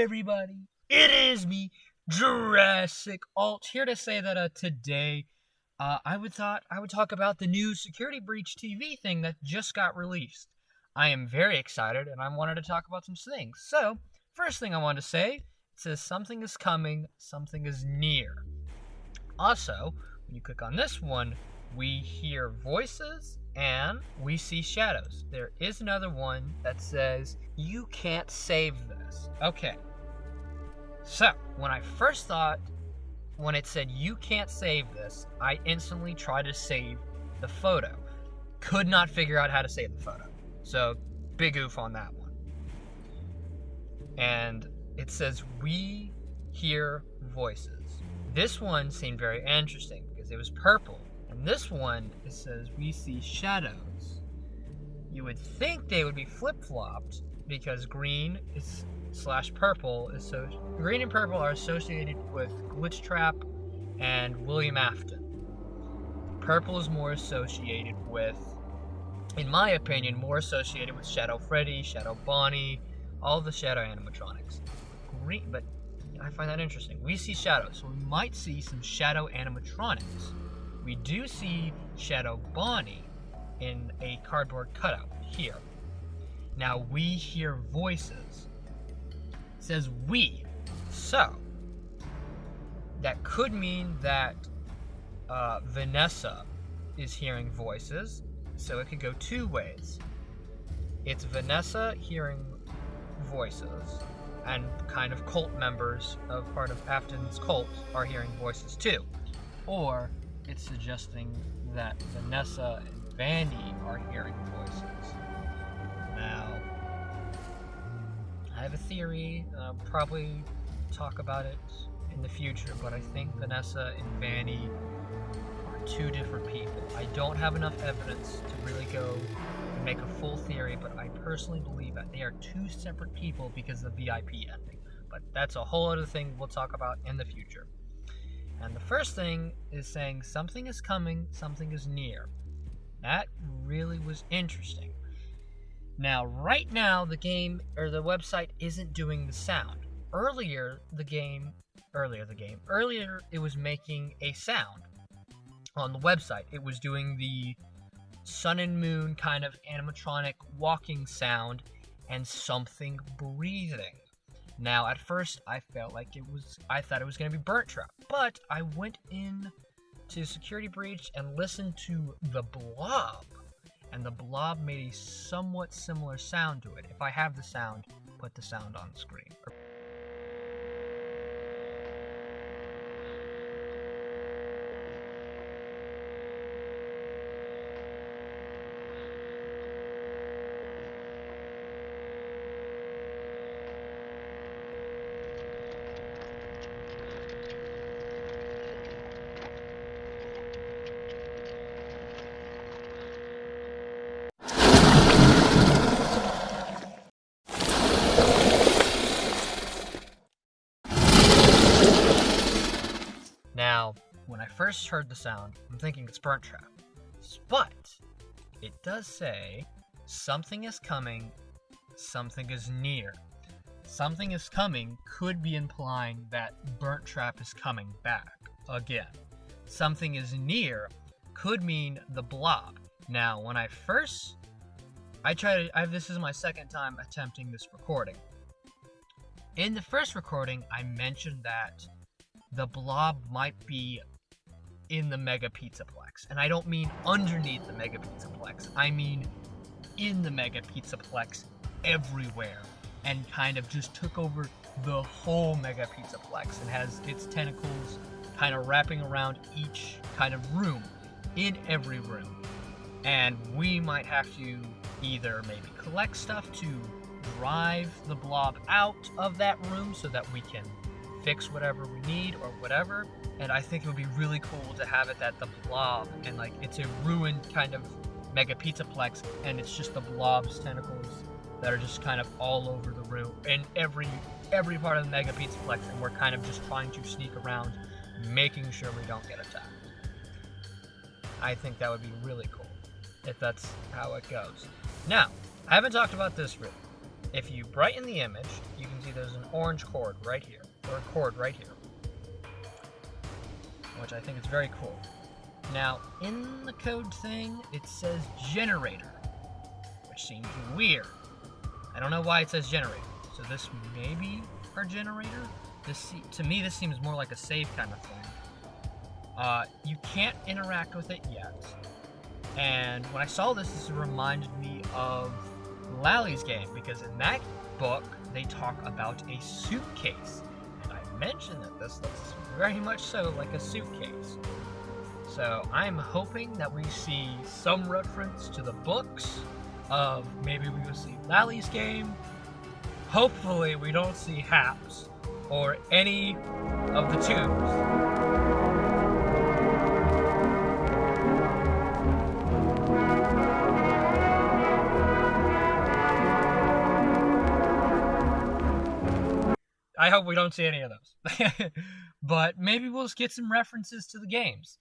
everybody? It is me, Jurassic Alt, here to say that today I would talk about the new Security Breach TV thing that just got released. I am very excited, and I wanted to talk about some things. So, first thing I want to say, it says something is coming, something is near. Also, when you click on this one, we hear voices and we see shadows. There is another one that says, you can't save this. Okay. So, when it said you can't save this, I instantly tried to save the photo. Could not figure out how to save the photo. So, big oof on that one. And it says we hear voices. This one seemed very interesting because it was purple. And this one, it says we see shadows. You would think they would be flip-flopped because green is /purple is so green and purple are associated with Glitch Trap and William Afton. Purple is more associated with, in my opinion, more associated with Shadow Freddy, Shadow Bonnie, all the Shadow animatronics. Green, but I find that interesting. We see shadows, so we might see some Shadow animatronics. We do see Shadow Bonnie in a cardboard cutout here. Now we hear voices. It says we. So, that could mean that Vanessa is hearing voices. So it could go two ways. It's Vanessa hearing voices, and kind of cult members of part of Afton's cult are hearing voices too. Or it's suggesting that Vanessa and Vandy are hearing voices. Now, I have a theory, I'll probably talk about it in the future, but I think Vanessa and Vanny are two different people. I don't have enough evidence to really go and make a full theory, but I personally believe that they are two separate people because of the VIP ending. But that's a whole other thing we'll talk about in the future. And the first thing is saying something is coming, something is near. That really was interesting. Now, right now, the game, or the website, isn't doing the sound. Earlier, it was making a sound on the website. It was doing the sun and moon kind of animatronic walking sound and something breathing. Now, at first, I thought it was going to be Burnt Trap, but I went in to Security Breach and listened to the Blob, and the Blob made a somewhat similar sound to it. If I have the sound, put the sound on the screen. Now, when I first heard the sound, I'm thinking it's Burnt Trap. But it does say something is coming, something is near. Something is coming could be implying that Burnt Trap is coming back again. Something is near could mean the Blob. Now, when this is my second time attempting this recording. In the first recording, I mentioned that the Blob might be in the Mega Pizzaplex. And I don't mean underneath the Mega Pizzaplex. I mean in the Mega Pizzaplex everywhere. And kind of just took over the whole Mega Pizzaplex and has its tentacles kind of wrapping around each kind of room, in every room. And we might have to either maybe collect stuff to drive the Blob out of that room so that we can fix whatever we need or whatever. And I think it would be really cool to have it that the Blob, and it's a ruined kind of Mega Pizzaplex, and it's just the Blob's tentacles that are just kind of all over the room in every part of the Mega Pizzaplex, and we're kind of just trying to sneak around, making sure we don't get attacked. I think that would be really cool if that's how it goes. Now, I haven't talked about this really. if you brighten the image, you can see there's an orange cord right here, or a cord right here, which I think is very cool. Now, in the code thing, it says generator, which seems weird. I don't know why it says generator. So this may be our generator. To me, this seems more like a save kind of thing. You can't interact with it yet. And when I saw this reminded me of Lally's game, because in that book, they talk about a suitcase. And I mentioned that this looks very much so like a suitcase. So I'm hoping that we see some reference to the books of maybe we will see Lally's game. Hopefully we don't see H.A.P.S or any of the tubes. I hope we don't see any of those. But maybe we'll get some references to the games.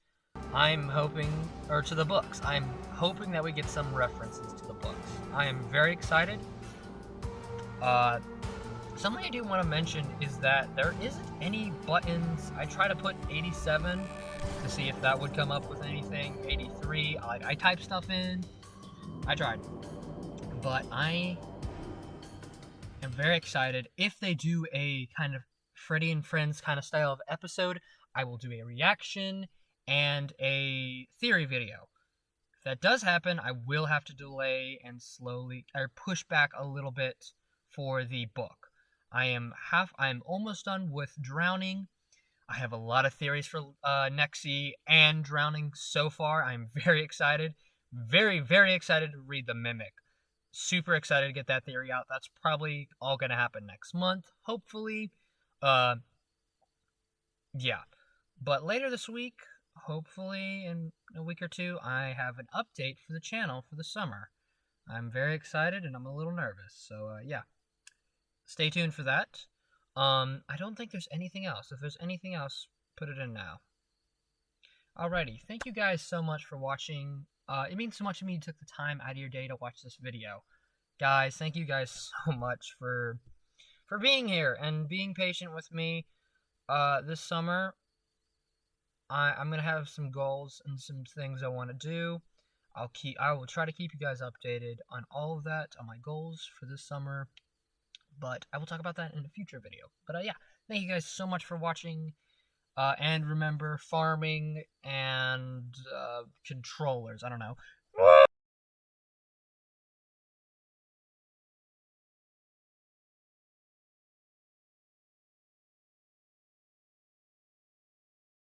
I'm hoping, or to the books. I'm hoping that we get some references to the books. I am very excited. Something I do want to mention is that there isn't any buttons. I try to put 87 to see if that would come up with anything. 83, I type stuff in. I tried. But I am very excited. If they do a kind of Freddy and Friends kind of style of episode, I will do a reaction and a theory video. If that does happen, I will have to delay and slowly, or push back a little bit for the book. I am almost done with Drowning. I have a lot of theories for Nexi and Drowning so far. I'm very excited. Very, very excited to read The Mimic. Super excited to get that theory out. That's probably all going to happen next month, hopefully. Yeah. But later this week, hopefully in a week or two, I have an update for the channel for the summer. I'm very excited and I'm a little nervous. So, yeah. Stay tuned for that. I don't think there's anything else. If there's anything else, put it in now. Alrighty. Thank you guys so much for watching. It means so much to me you took the time out of your day to watch this video. Guys, thank you guys so much for being here and being patient with me this summer. I'm going to have some goals and some things I want to do. I will try to keep you guys updated on all of that, on my goals for this summer. But I will talk about that in a future video. But yeah, thank you guys so much for watching. And remember, farming and controllers. I don't know.